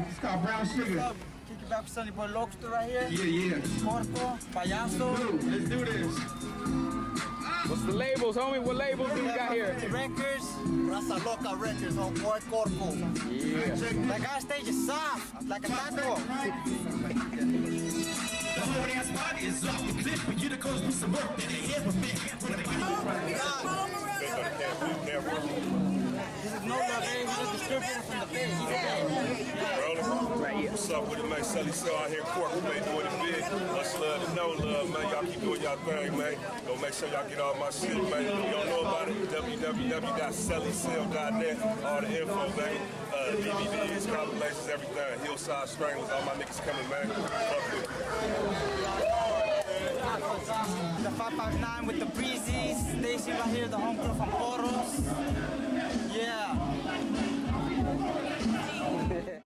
It's called brown sugar. Kick it back for Sonny boy Lokzter right here. Yeah. Corco, Payaso. Let's do this. What's the labels, homie? What labels do we got here? Records. Raza Loca Records, homeboy, Corco. Yeah. That guy stage is soft, like a taco. The whole ass body is off the clip for you to go do some work that they hear with me. This is no love, eh? He's a distributor from the base. Right here. What's up with it, man? Celly Cel out here, Corcoran, man, doing it big. Much love to no love, man. Y'all keep doing y'all thing, man. Go make sure y'all get all my shit, man. If you don't know about it, www.cellycel.net. All the info, baby. DVDs, compilations, everything. Hillside Stranglers, all my niggas coming, man. Fuck with The 559 with the breezies. Stacy right here, the home crew from Poros. Yeah.